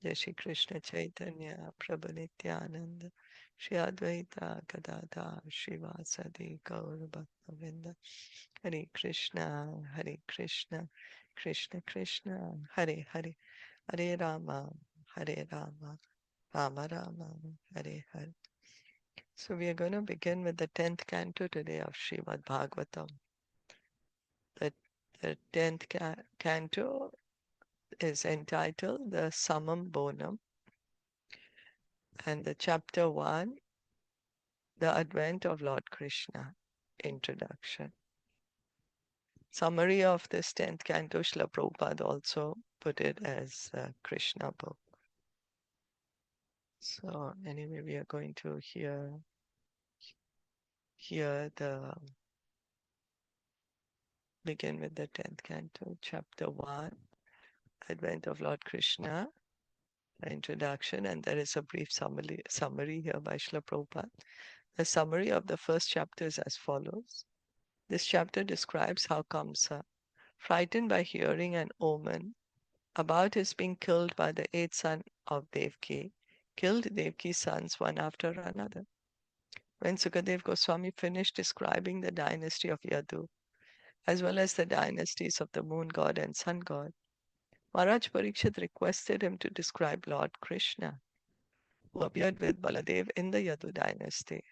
Jai Shri Krishna Chaitanya Prabhu Nityananda Shri Advaita Gadadhar Srivasadi Gaur Bhaktavinda Hare Krishna Hare Krishna Krishna Krishna Hare Hare Hare Rama Hare Rama Rama Rama Hare Hare. So we are going to begin with the 10th canto today of Srimad Bhagavatam. The, the 10th canto is entitled the Samam Bonam, and the chapter 1, the Advent of Lord Krishna, Introduction. Summary of this 10th canto, Srila Prabhupada also put it as a Krishna book. So anyway, we are going to hear the begin with the 10th canto, chapter 1, Advent of Lord Krishna, introduction, and there is a brief summary here by Srila Prabhupada. The summary of the first chapter is as follows. This chapter describes how Kamsa, frightened by hearing an omen about his being killed by the 8th son of Devki, killed Devki's sons one after another. When Sukadev Goswami finished describing the dynasty of Yadu, as well as the dynasties of the moon god and sun god, Maharaj Parikshit requested him to describe Lord Krishna, who appeared with Baladev in the Yadu dynasty,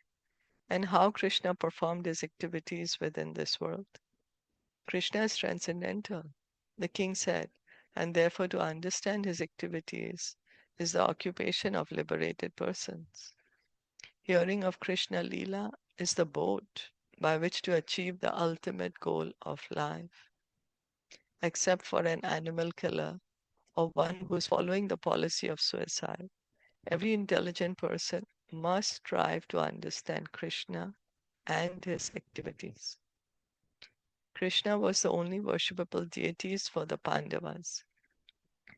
and how Krishna performed his activities within this world. Krishna is transcendental, the king said, and therefore to understand his activities is the occupation of liberated persons. Hearing of Krishna Leela is the boat by which to achieve the ultimate goal of life. Except for an animal killer or one who is following the policy of suicide, every intelligent person must strive to understand Krishna and his activities. Krishna was the only worshipable deities for the Pandavas.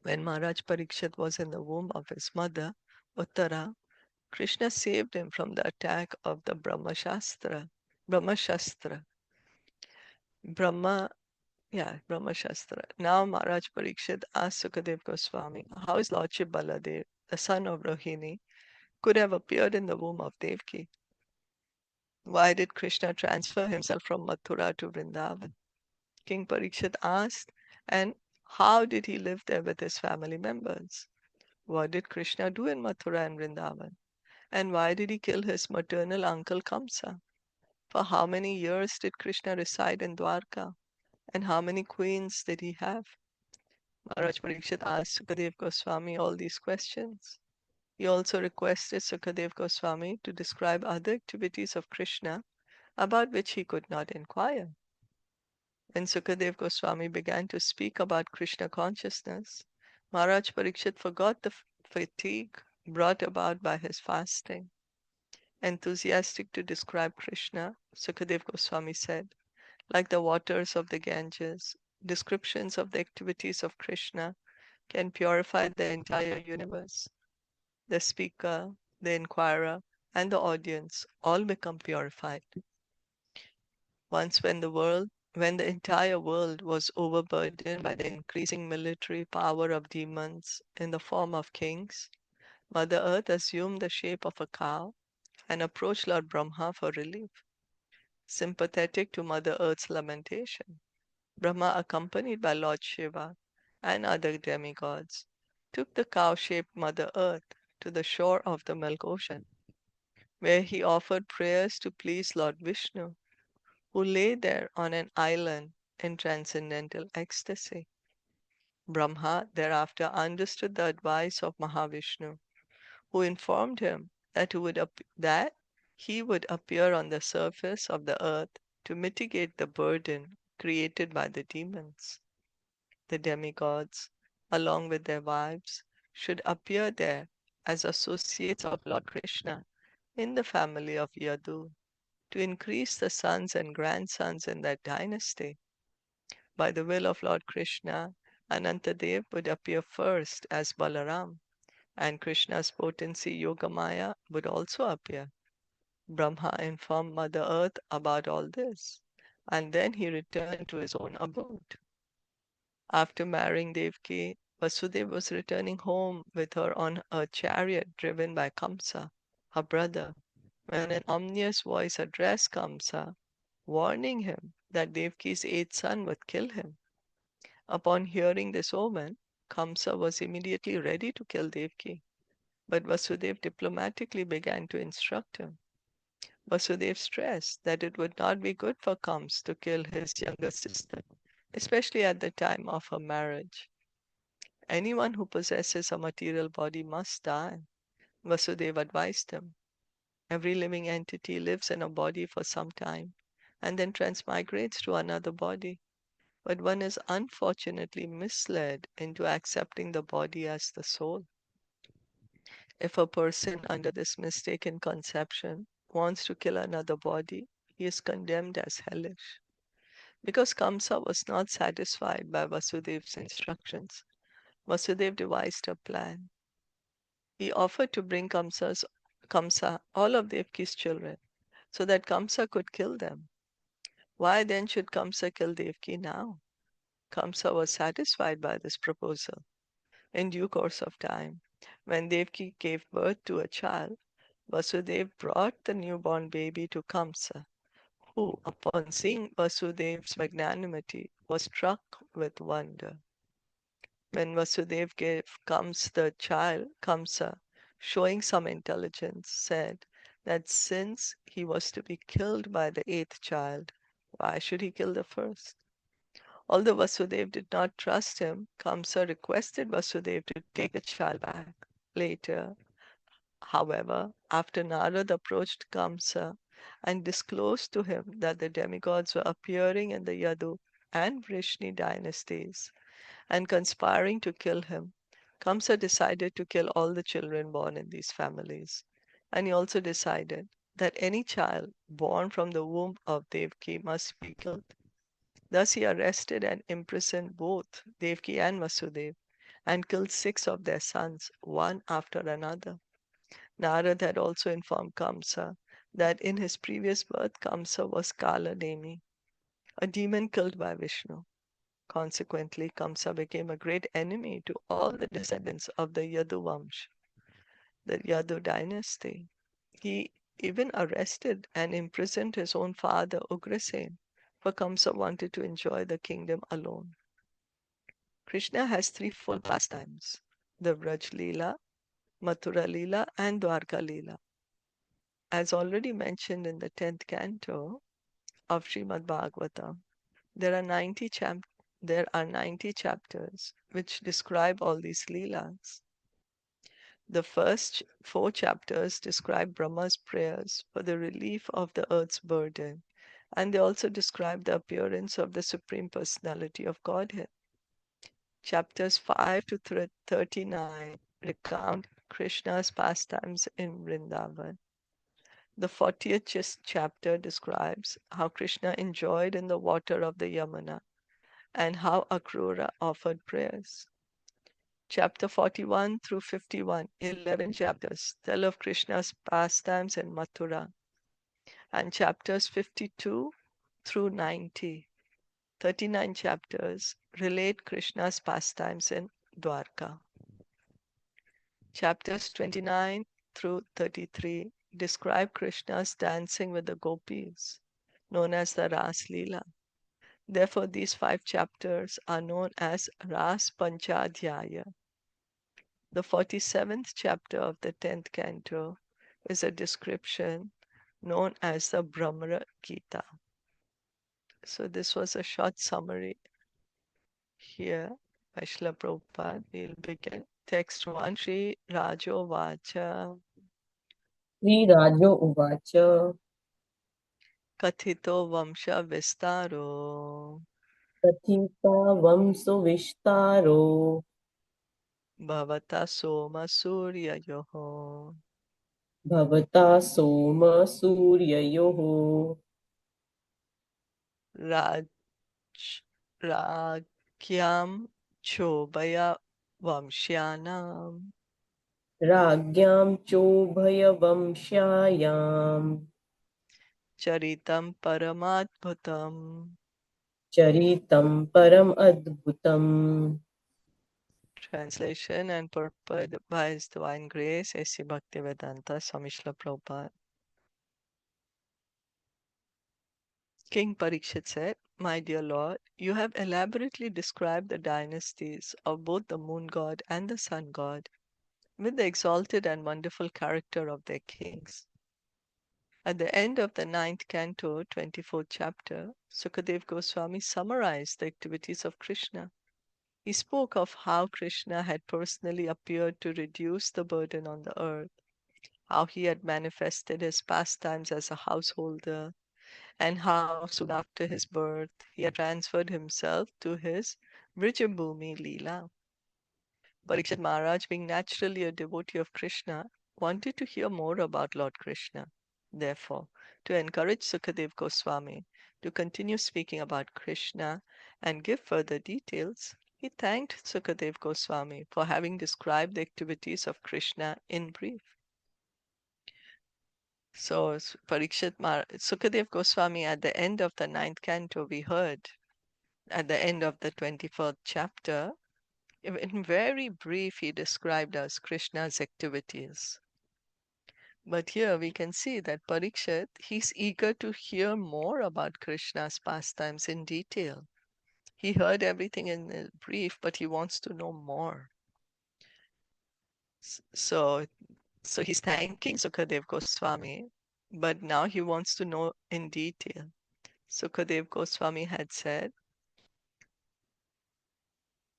When Maharaj Parikshit was in the womb of his mother, Uttara, Krishna saved him from the attack of the Brahmashastra. Brahmashastra. Now Maharaj Parikshit asked Sukadev Goswami how his Lordship Baladev, the son of Rohini, could have appeared in the womb of Devki. Why did Krishna transfer himself from Mathura to Vrindavan? King Parikshit asked, and how did he live there with his family members? What did Krishna do in Mathura and Vrindavan? And why did he kill his maternal uncle Kamsa? For how many years did Krishna reside in Dwarka? And how many queens did he have? Maharaj Parikshit asked Sukadev Goswami all these questions. He also requested Sukadev Goswami to describe other activities of Krishna about which he could not inquire. When Sukadev Goswami began to speak about Krishna consciousness, Maharaj Parikshit forgot the fatigue brought about by his fasting. Enthusiastic to describe Krishna, Sukadev Goswami said, like the waters of the Ganges, descriptions of the activities of Krishna can purify the entire universe. The speaker, the inquirer, and the audience all become purified. Once when the entire world was overburdened by the increasing military power of demons in the form of kings, Mother Earth assumed the shape of a cow and approached Lord Brahma for relief. Sympathetic to Mother Earth's lamentation, Brahma, accompanied by Lord Shiva and other demigods, took the cow-shaped Mother Earth to the shore of the milk ocean, where he offered prayers to please Lord Vishnu, who lay there on an island in transcendental ecstasy. Brahma thereafter understood the advice of Mahavishnu, who informed him that he would appear on the surface of the earth to mitigate the burden created by the demons. The demigods, along with their wives, should appear there as associates of Lord Krishna in the family of Yadu to increase the sons and grandsons in that dynasty. By the will of Lord Krishna, Anantadev would appear first as Balaram, and Krishna's potency Yogamaya would also appear. Brahma informed Mother Earth about all this, and then he returned to his own abode. After marrying Devki, Vasudeva was returning home with her on a chariot driven by Kamsa, her brother, when an ominous voice addressed Kamsa, warning him that Devki's eighth son would kill him. Upon hearing this omen, Kamsa was immediately ready to kill Devki, but Vasudeva diplomatically began to instruct him. Vasudeva stressed that it would not be good for Kamsa to kill his younger sister, especially at the time of her marriage. Anyone who possesses a material body must die, Vasudeva advised him. Every living entity lives in a body for some time and then transmigrates to another body. But one is unfortunately misled into accepting the body as the soul. If a person under this mistaken conception wants to kill another body, he is condemned as hellish. Because Kamsa was not satisfied by Vasudeva's instructions, Vasudeva devised a plan. He offered to bring Kamsa all of Devki's children so that Kamsa could kill them. Why then should Kamsa kill Devki now? Kamsa was satisfied by this proposal. In due course of time, when Devki gave birth to a child, Vasudeva brought the newborn baby to Kamsa, who, upon seeing Vasudeva's magnanimity, was struck with wonder. When Vasudeva gave the child, Kamsa, showing some intelligence, said that since he was to be killed by the eighth child, why should he kill the first? Although Vasudeva did not trust him, Kamsa requested Vasudeva to take the child back. Later, however, after Narad approached Kamsa and disclosed to him that the demigods were appearing in the Yadu and Vrishni dynasties and conspiring to kill him, Kamsa decided to kill all the children born in these families. And he also decided that any child born from the womb of Devki must be killed. Thus he arrested and imprisoned both Devki and Vasudeva and killed 6 of their sons, one after another. Narad had also informed Kamsa that in his previous birth, Kamsa was Kala Nemi, a demon killed by Vishnu. Consequently, Kamsa became a great enemy to all the descendants of the Yadu Vamsh, the Yadu dynasty. He even arrested and imprisoned his own father, Ugrasen, for Kamsa wanted to enjoy the kingdom alone. Krishna has 3 full pastimes, the Vraj Leela, Mathura Leela, and Dwarka Leela. As already mentioned in the 10th canto of Srimad Bhagavatam, there are 90 chapters which describe all these Leelas. The first 4 chapters describe Brahma's prayers for the relief of the earth's burden, and they also describe the appearance of the Supreme Personality of Godhead. Chapters 5 to 39 recount Krishna's pastimes in Vrindavan. The 40th chapter describes how Krishna enjoyed in the water of the Yamuna and how Akrura offered prayers. Chapter 41 through 51, 11 chapters, tell of Krishna's pastimes in Mathura. And chapters 52 through 90, 39 chapters, relate Krishna's pastimes in Dwarka. Chapters 29 through 33 describe Krishna's dancing with the gopis, known as the Ras Leela. Therefore, these 5 chapters are known as Ras Panchadhyaya. The 47th chapter of the 10th canto is a description known as the Brahma Gita. So this was a short summary here by Srila Prabhupada. We'll begin. Text 1, Sri Rajo Vacha. श्रीराजो उवाच Kathito Vamsha Vistaro कथिता वंशो विस्तारो Bhavata Soma Suryayoho भवता सोम सूर्ययोः Raj Ragyam Chobaya Vamshyanam राज्ञां चोभयवंश्यायां Charitam Paramadbhutam चरितं परम अद्भुतम् Translation and purport by His Divine Grace, A.C. Bhaktivedanta Swami Srila Prabhupada. King Parikshit said, "My dear Lord, you have elaborately described the dynasties of both the moon god and the sun god with the exalted and wonderful character of their kings. At the end of the 9th canto, 24th chapter, Sukadev Goswami summarized the activities of Krishna. He spoke of how Krishna had personally appeared to reduce the burden on the earth, how he had manifested his pastimes as a householder, and how soon after his birth he had transferred himself to his Vrijabhumi Leela. Parikshit Maharaj, being naturally a devotee of Krishna, wanted to hear more about Lord Krishna. Therefore, to encourage Sukadev Goswami to continue speaking about Krishna and give further details, he thanked Sukadev Goswami for having described the activities of Krishna in brief. So, Sukadev Goswami, at the end of the 9th canto, we heard at the end of the 24th chapter, in very brief, he described as Krishna's activities. But here we can see that Parikshit, he's eager to hear more about Krishna's pastimes in detail. He heard everything in brief, but he wants to know more. So he's thanking Sukadev Goswami, but now he wants to know in detail. Sukadev Goswami had said,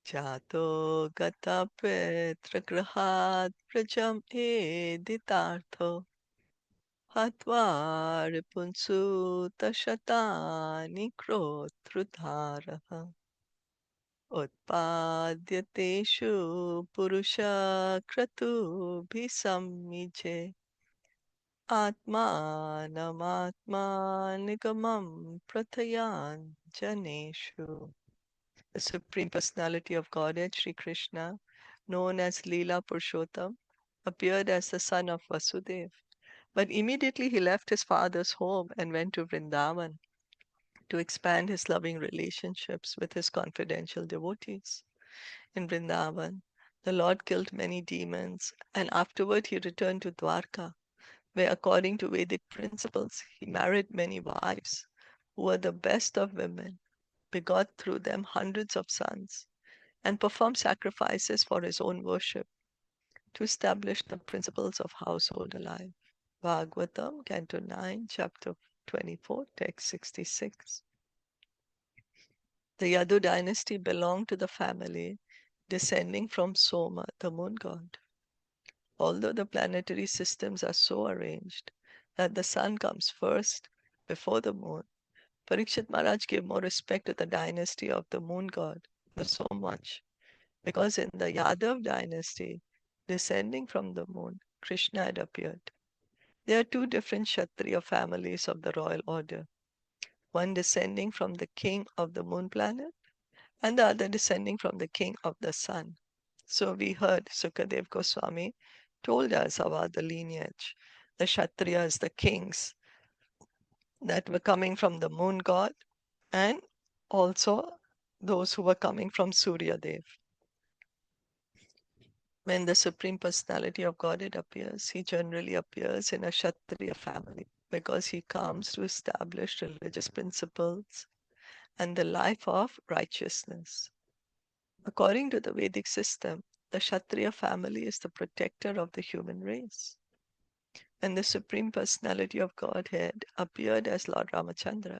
Jato gata petra grahat prajam editartho hatvar punsu tashatani krotrudharaha utpadyateshu purusha kratu bhisamije atma nigamam pratayan janeshu. The Supreme Personality of Godhead, Sri Krishna, known as Leela Purushottam, appeared as the son of Vasudeva. But immediately he left his father's home and went to Vrindavan to expand his loving relationships with his confidential devotees. In Vrindavan, the Lord killed many demons, and afterward he returned to Dwarka, where, according to Vedic principles, he married many wives, who were the best of women, begot through them hundreds of sons, and performed sacrifices for his own worship to establish the principles of household life. Bhagavatam, Canto 9, Chapter 24, Text 66. The Yadu dynasty belonged to the family descending from Soma, the moon god. Although the planetary systems are so arranged that the sun comes first before the moon, Parikshit Maharaj gave more respect to the dynasty of the moon god so much because in the Yadav dynasty, descending from the moon, Krishna had appeared. There are two different Kshatriya families of the royal order, one descending from the king of the moon planet and the other descending from the king of the sun. So we heard Sukadev Goswami told us about the lineage, the Kshatriyas, the kings that were coming from the moon god, and also those who were coming from Surya Dev. When the Supreme Personality of Godhead appears, he generally appears in a Kshatriya family because he comes to establish religious principles and the life of righteousness. According to the Vedic system, the Kshatriya family is the protector of the human race. When the Supreme Personality of Godhead appeared as Lord Ramachandra,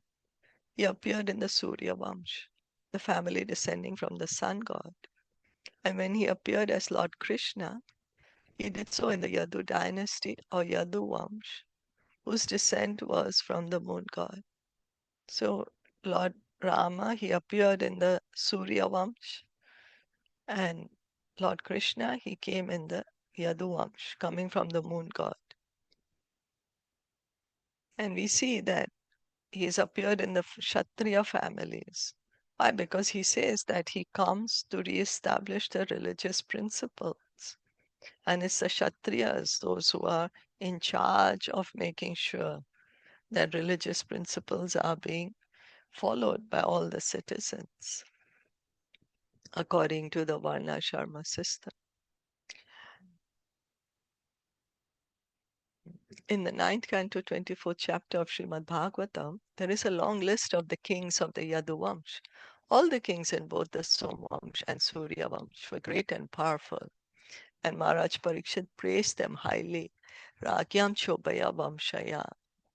he appeared in the Surya Vamsh, the family descending from the sun god. And when he appeared as Lord Krishna, he did so in the Yadu dynasty or Yadu Vamsh, whose descent was from the moon god. So Lord Rama, he appeared in the Surya Vamsh, and Lord Krishna, he came in the Yadu Vamsh, coming from the moon god. And we see that he has appeared in the Kshatriya families. Why? Because he says that he comes to re-establish the religious principles. And it's the Kshatriyas, those who are in charge of making sure that religious principles are being followed by all the citizens. according to the Varna Sharma system. In the 9th canto, 24th chapter of Srimad Bhagavatam, there is a long list of the kings of the Yadu Vamsh. All the kings in both the Som Vamsh and Surya Vamsh were great and powerful, and Maharaj Parikshit praised them highly. Ragyam Chobaya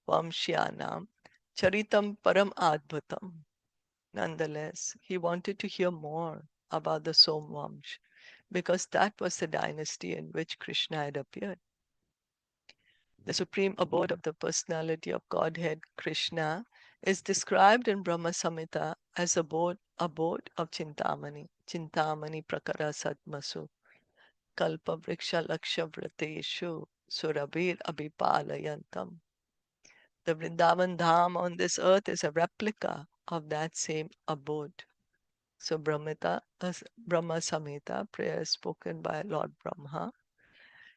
Vamshyanam Charitam Param Adbhutam. Nonetheless, he wanted to hear more about the Som Vamsh because that was the dynasty in which Krishna had appeared. The supreme abode of the personality of Godhead, Krishna, is described in Brahma Samhita as abode of Chintamani, Chintamani Prakara Sadmasu, Kalpa Vriksha Laksha Vrateshu, Surabhir Abhipalayantam. The Vrindavan Dham on this earth is a replica of that same abode. So Brahma Samhita, prayer spoken by Lord Brahma,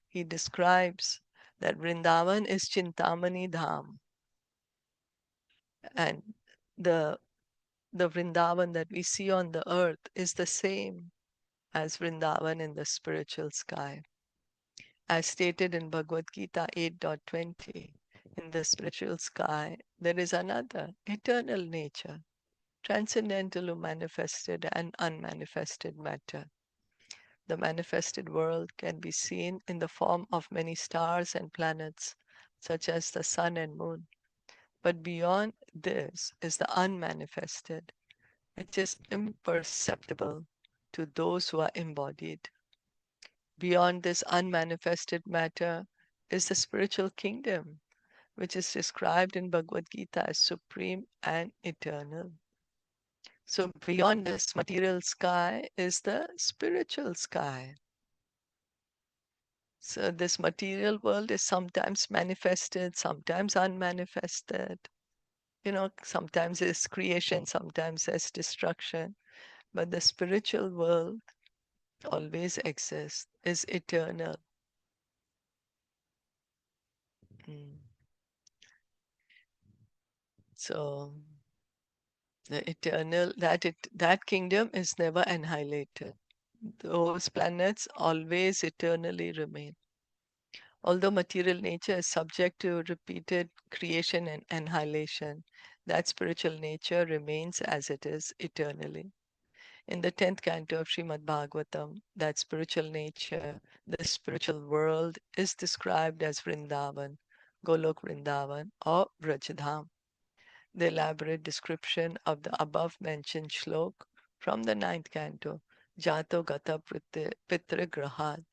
he describes that Vrindavan is Chintamani Dham, and the Vrindavan that we see on the earth is the same as Vrindavan in the spiritual sky. As stated in Bhagavad Gita 8.20, in the spiritual sky there is another eternal nature, transcendental manifested and unmanifested matter. The manifested world can be seen in the form of many stars and planets, such as the sun and moon. But beyond this is the unmanifested, which is imperceptible to those who are embodied. Beyond this unmanifested matter is the spiritual kingdom, which is described in Bhagavad Gita as supreme and eternal. So beyond this material sky is the spiritual sky. So this material world is sometimes manifested, sometimes unmanifested. Sometimes it's creation, sometimes it's destruction. But the spiritual world always exists, is eternal. Mm. So the eternal, that kingdom is never annihilated. Those planets always eternally remain. Although material nature is subject to repeated creation and annihilation, that spiritual nature remains as it is eternally. In the 10th canto of Srimad Bhagavatam, that spiritual nature, the spiritual world, is described as Vrindavan, Golok Vrindavan, or Vrajadham. The elaborate description of the above mentioned shlok from the 9th canto, Jato Gata Pitra Grahad,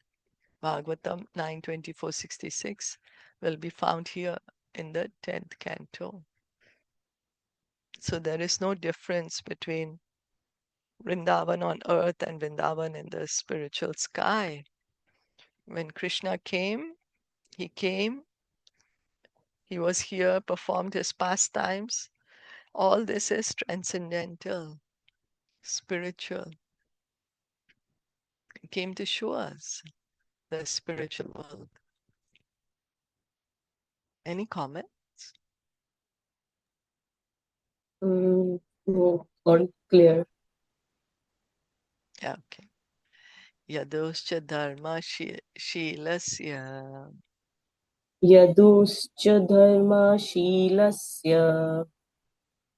Bhagavatam 9.24.66, will be found here in the 10th canto. So there is no difference between Vrindavan on earth and Vrindavan in the spiritual sky. When Krishna came, he was here, performed his pastimes. All this is transcendental, spiritual. He came to show us the spiritual world. Any comment? No, not clear. Yeah, okay. Yadoscha dharma shilasya यदुश्च धर्मशीलस्य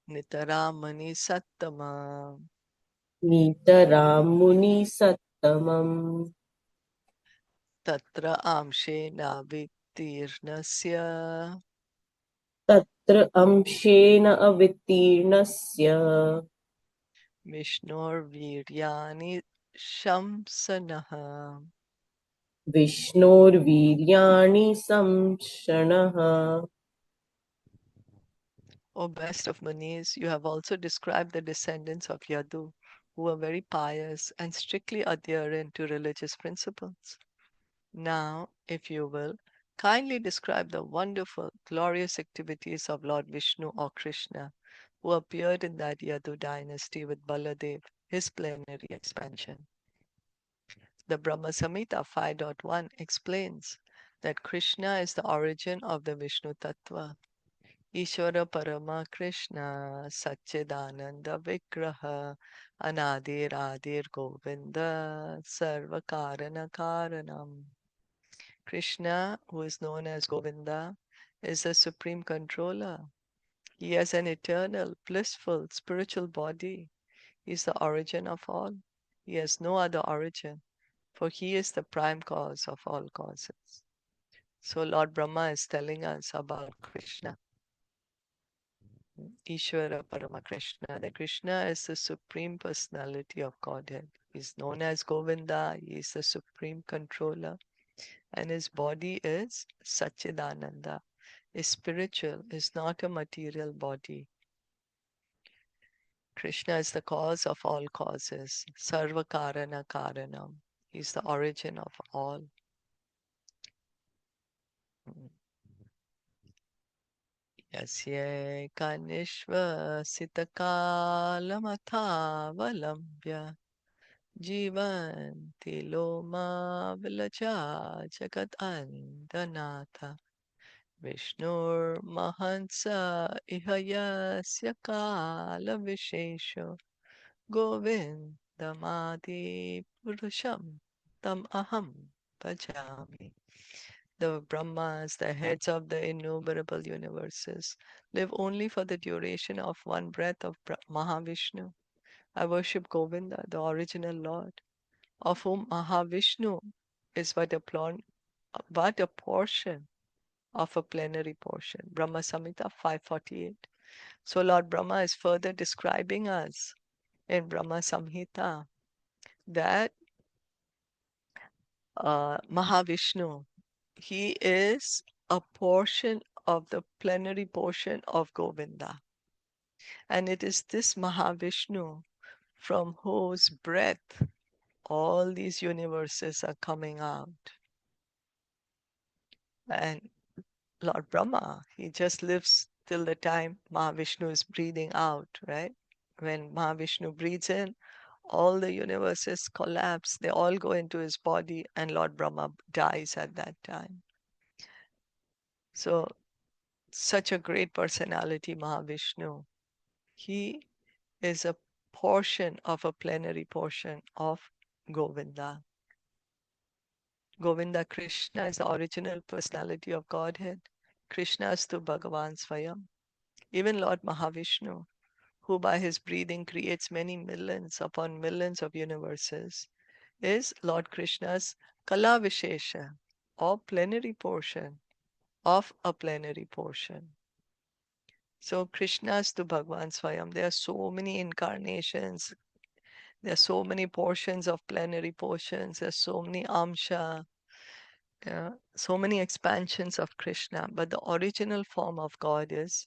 nitaramani sattama नितरां मुनिसत्तमम् tatra amshe navitirnasya तत्र अंशेन अवितीर्णस्य Vishnor Viryani Shamsanaha. विष्णोर्वीर्याणि संशणः. O best of Munis, you have also described the descendants of Yadu, who were very pious and strictly adherent to religious principles. Now, if you will, kindly describe the wonderful, glorious activities of Lord Vishnu or Krishna, who appeared in that Yadu dynasty with Baladev, his plenary expansion. The Brahma Samhita 5.1 explains that Krishna is the origin of the Vishnu Tattva. Ishvara Parama Krishna Satchidananda Vigraha Anadir Adir Govinda Sarva Karana Karanam. Krishna, who is known as Govinda, is the supreme controller. He has an eternal, blissful, spiritual body. He is the origin of all. He has no other origin, for he is the prime cause of all causes. So Lord Brahma is telling us about Krishna, Ishvara Parama Krishna. That Krishna is the supreme personality of Godhead. He is known as Govinda. He is the supreme controller. And his body is Satchidananda. Is spiritual, is not a material body. Krishna is the cause of all causes. Sarva Karana Karanam. He is the origin of all. Yasye Kanishva Sitakalamatavalambya Jivanti Loma Vilaja Jagat Andanatha Vishnur Mahansa Ihayasya Kala Vishesho Govindamadi Purusham Tam Aham Bhajami. The Brahmas, the heads of the innumerable universes, live only for the duration of one breath of Mahavishnu. I worship Govinda, the original Lord, of whom Mahavishnu is but a portion of a plenary portion. Brahma Samhita 548. So Lord Brahma is further describing us in Brahma Samhita that Mahavishnu, he is a portion of the plenary portion of Govinda. And it is this Mahavishnu from whose breath all these universes are coming out. And Lord Brahma, he just lives till the time Mahavishnu is breathing out, right? When Mahavishnu breathes in, all the universes collapse, they all go into his body, and Lord Brahma dies at that time. So, such a great personality, Mahavishnu. He is a portion of a plenary portion of Govinda. Govinda Krishna is the original personality of Godhead. Krishna is to Bhagavan Swayam. Even Lord Mahavishnu, who by his breathing creates many millions upon millions of universes, is Lord Krishna's Kala Vishesha, or plenary portion of a plenary portion. So Krishna's to Bhagavan Swayam. There are so many incarnations. There are so many portions of plenary portions. There are so many amsha, so many expansions of Krishna. But the original form of God is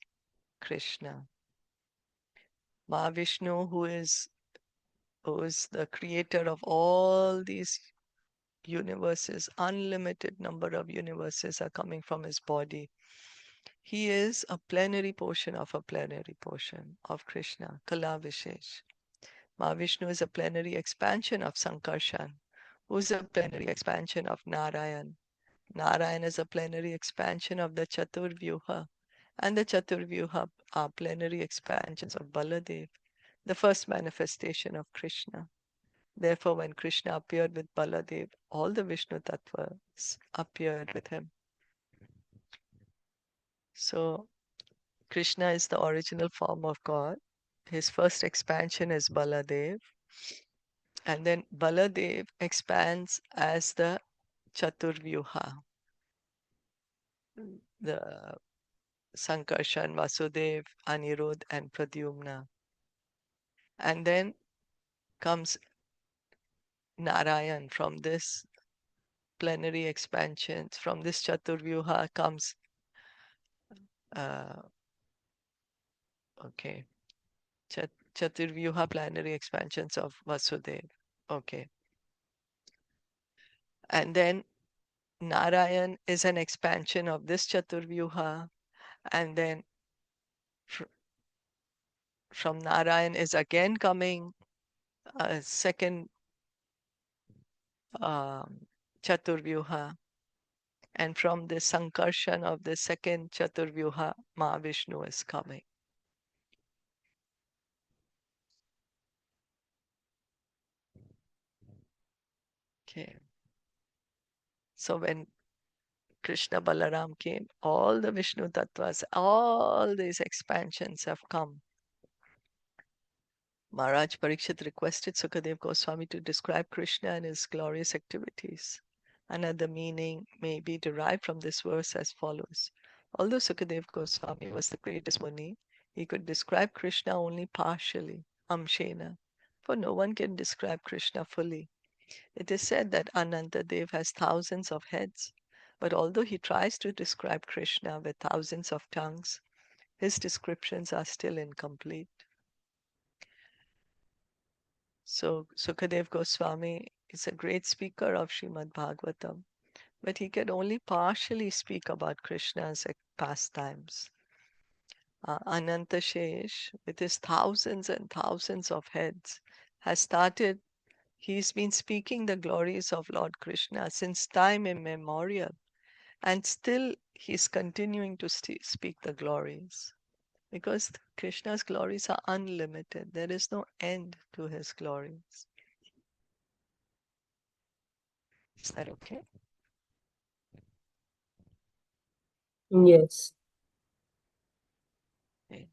Krishna. Mahavishnu, who is the creator of all these universes, unlimited number of universes are coming from his body. He is a plenary portion of a plenary portion of Krishna, Kala Vishesh. Mahavishnu is a plenary expansion of Sankarshan, who is a plenary expansion of Narayan. Narayan is a plenary expansion of the Chaturvyuha, and the Chaturvyuha are plenary expansions of Baladev, the first manifestation of Krishna. Therefore, when Krishna appeared with Baladev, all the Vishnu Tattvas appeared with him. So, Krishna is the original form of God. His first expansion is Baladev. And then Baladev expands as the Chaturvyuha, the Sankarshan, Vasudev, Anirudh, and Pradyumna. And then comes Narayan. From this plenary expansion, from this Chaturvyuha comes, Chaturvyuha plenary expansions of Vasudev. Okay. And then Narayan is an expansion of this Chaturvyuha, and then from Narayan is again coming a second Chaturvyuha, and from the Sankarshan of the second Chaturvyuha, Mahavishnu is coming. Okay. So when Krishna Balaram came, all the Vishnu Tattvas, all these expansions have come. Maharaj Parikshit requested Sukadev Goswami to describe Krishna and his glorious activities. Another meaning may be derived from this verse as follows. Although Sukadev Goswami was the greatest Muni, he could describe Krishna only partially, amshena, for no one can describe Krishna fully. It is said that Anantadev has thousands of heads, but although he tries to describe Krishna with thousands of tongues, his descriptions are still incomplete. So Sukadev Goswami is a great speaker of Srimad Bhagavatam, but he can only partially speak about Krishna's pastimes. Anantashesh, with his thousands and thousands of heads, he's been speaking the glories of Lord Krishna since time immemorial, and still he's continuing to speak the glories. Because Krishna's glories are unlimited. There is no end to his glories. Is that okay? Yes. Okay.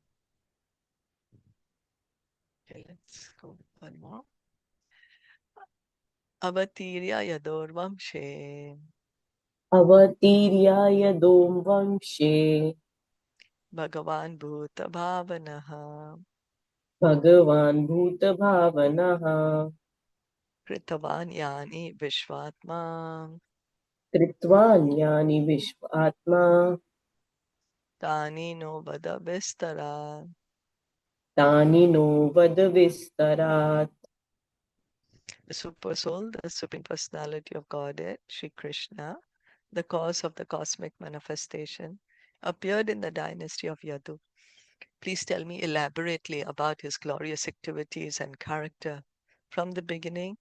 Okay, let's go one more. Avatirya yadorvamshe Avatirya Dom Vamshe Bhagavan bhuta bhavanaha Bhagavan Bhuta Bhavanaha kritavan yani vishvatma Kritvanyani Vishvatma tani no vada vistara. Tani no Vadavistarat. The Super Soul, the Supreme Personality of Godhead, Sri Krishna, the cause of the cosmic manifestation, appeared in the dynasty of Yadu. Please tell me elaborately about his glorious activities and character from the beginning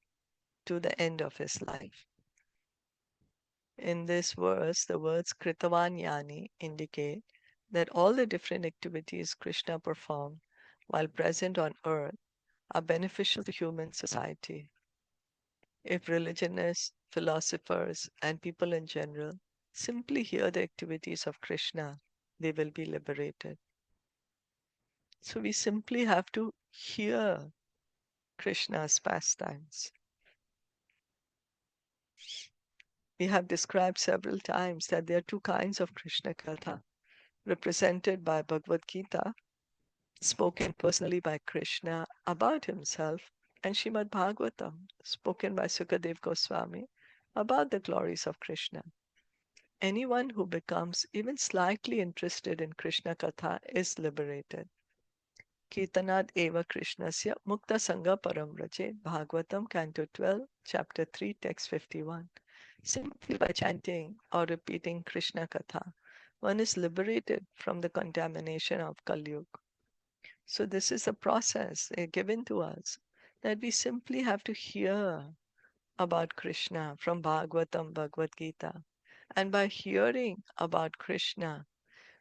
to the end of his life. In this verse, the words Kritavanyani indicate that all the different activities Krishna performed while present on earth are beneficial to human society. If religionists, philosophers, and people in general simply hear the activities of Krishna, they will be liberated. So we simply have to hear Krishna's pastimes. We have described several times that there are two kinds of Krishna Katha, represented by Bhagavad Gita, spoken personally by Krishna about himself, and Srimad Bhagavatam, spoken by Sukadev Goswami about the glories of Krishna. Anyone who becomes even slightly interested in Krishna Katha is liberated. Kirtanad eva Krishnasya Mukta Sangha Param Raje, Bhagavatam, Canto 12, Chapter 3, Text 51. Simply by chanting or repeating Krishna Katha, one is liberated from the contamination of Kali Yuga. So this is a process given to us that we simply have to hear about Krishna from Bhagavatam, Bhagavad Gita. And by hearing about Krishna,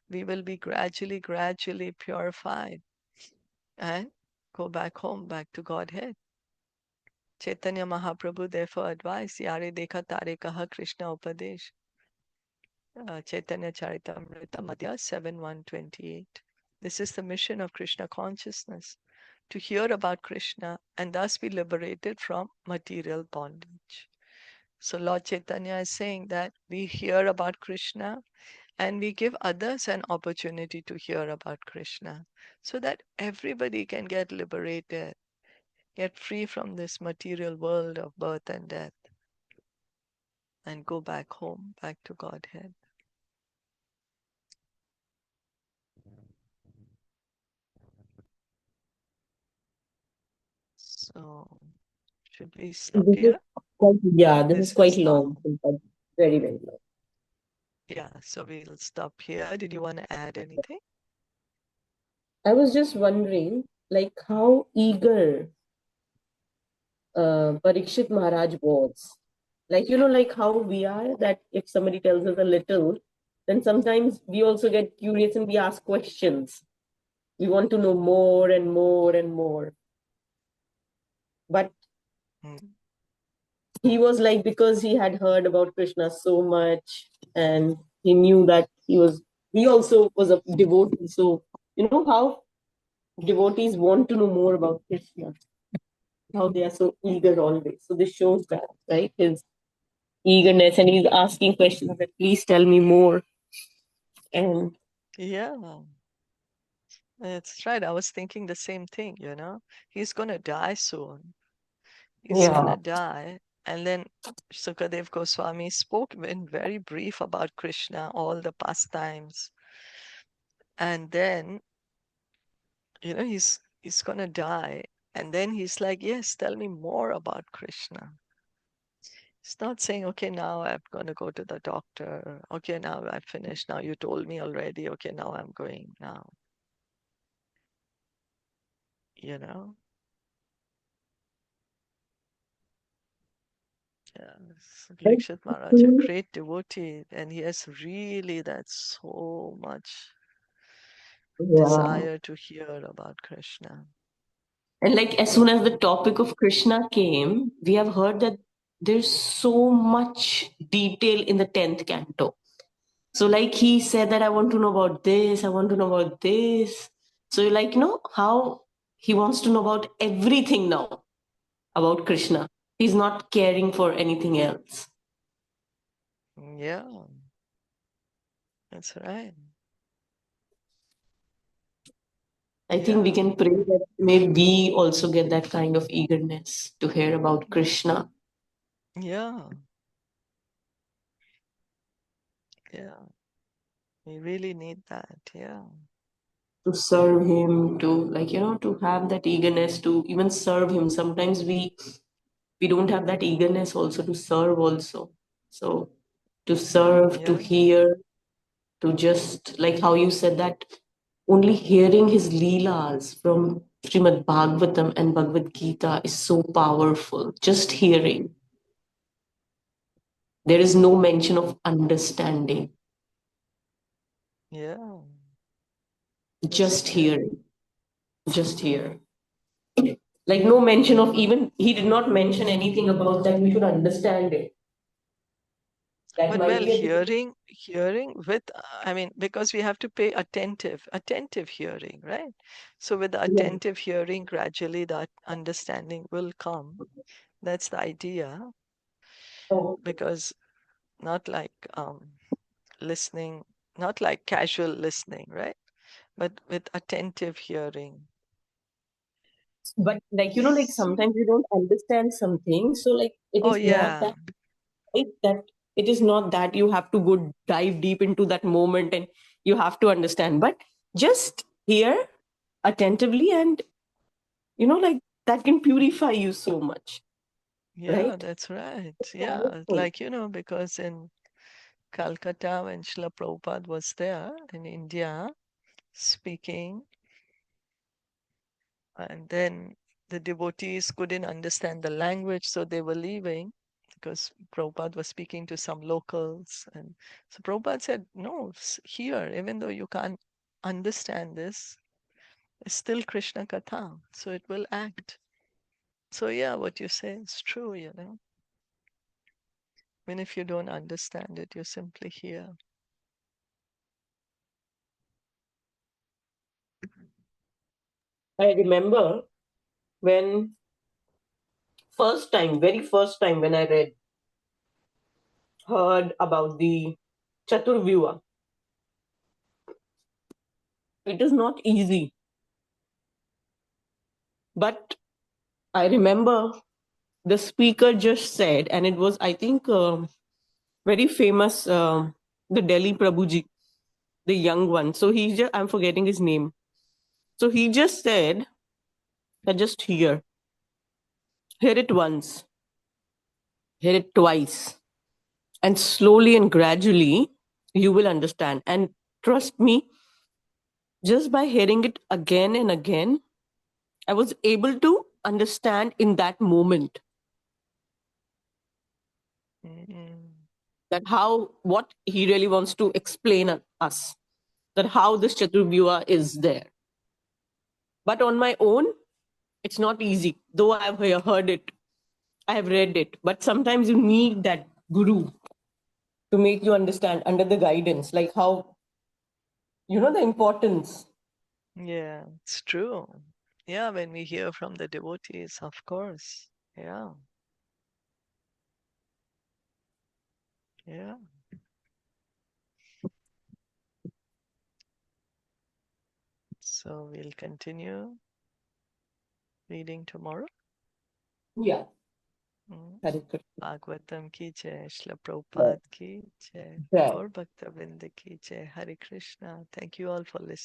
we will be gradually purified and go back home, back to Godhead. Chaitanya Mahaprabhu therefore advised, Yare dekha tare kaha Krishna upadesh. Caitaniya Caritamita Madhya 7.128. This is the mission of Krishna consciousness, to hear about Krishna and thus be liberated from material bondage. So Lord Chaitanya is saying that we hear about Krishna and we give others an opportunity to hear about Krishna so that everybody can get liberated, get free from this material world of birth and death, and go back home, back to Godhead. So, should we stop This is here? this is This quite is long. Very, very long. Yeah, so we'll stop here. Did you want to add anything? I was just wondering, like, how eager Parikshit Maharaj was. Like, like how we are, that if somebody tells us a little, then sometimes we also get curious and we ask questions. We want to know more and more and more. But Mm. he was like, because he had heard about Krishna so much, and he knew that he also was a devotee. So, how devotees want to know more about Krishna, how they are so eager always. So this shows that, right? His eagerness, and he's asking questions that, please tell me more. And Yeah, that's right. I was thinking the same thing, He's gonna die soon. He's yeah, gonna die. And then Sukadev Goswami spoke in very brief about Krishna, all the pastimes. And then, he's gonna die. And then he's like, yes, tell me more about Krishna. He's not saying, okay, now I'm gonna go to the doctor. Okay, now I've finished. Now you told me already. Okay, now I'm going now. You know? Yeah, Parikshit Maharaj, a great devotee, and he has really that so much yeah. desire to hear about Krishna. And like as soon as the topic of Krishna came, we have heard that there's so much detail in the 10th canto. So like he said that I want to know about this, I want to know about this. So like, how he wants to know about everything now about Krishna. He's not caring for anything else. Yeah, that's right. I think we Yeah, can pray that may we also get that kind of eagerness to hear about Krishna, yeah, yeah. We really need that. Yeah, to serve him, to like, to have that eagerness to even serve him. Sometimes we don't have that eagerness also to serve also. So to serve, to yeah, hear, to just like how you said that only hearing his leelas from Srimad Bhagavatam and Bhagavad Gita is so powerful. Just hearing. There is no mention of understanding. yeah. That's Just right. hearing. Just hear. Like no mention of, even he did not mention anything about that we should understand it. That But might well, be a hearing with, I mean, because we have to pay attentive hearing, right? So with the yeah. attentive hearing, gradually that understanding will come. That's the idea, Oh, because not like listening, not like casual listening, right? But with attentive hearing. but like like sometimes you don't understand something, so like it Oh is not yeah, that, right, that it is not that you have to go dive deep into that moment and you have to understand, but just hear attentively, and like that can purify you so much, yeah, right? that's right. Yeah, Powerful. like because in Calcutta, when Srila Prabhupada was there in India speaking, and then the devotees couldn't understand the language, so they were leaving because Prabhupada was speaking to some locals. And so Prabhupada said, no, here, even though you can't understand this, it's still Krishna Katha, so it will act. So yeah, what you say is true, Even if you don't understand it, you simply hear. I remember when very first time when I heard about the Chaturvyuha. It is not easy, but I remember the speaker just said, and it was, I think, very famous, the Delhi Prabhuji, the young one. So I'm forgetting his name. So he just said that just hear it once, hear it twice, and slowly and gradually you will understand. And trust me, just by hearing it again and again, I was able to understand in that moment Mm-mm. that what he really wants to explain us, that how this Chaturvyuha is there. But on my own, it's not easy, though I've heard it. I have read it, but sometimes you need that guru to make you understand under the guidance, like how, the importance. Yeah, it's true. Yeah, when we hear from the devotees, of course. Yeah, yeah. So we'll continue reading tomorrow. Yeah. Mm. Hare Krishna. Bhagavatam ki jai, Srila Right. Prabhupada ki jai, Right. Gaur Bhakta Vrinda ki jai, Hare Krishna. Thank you all for listening.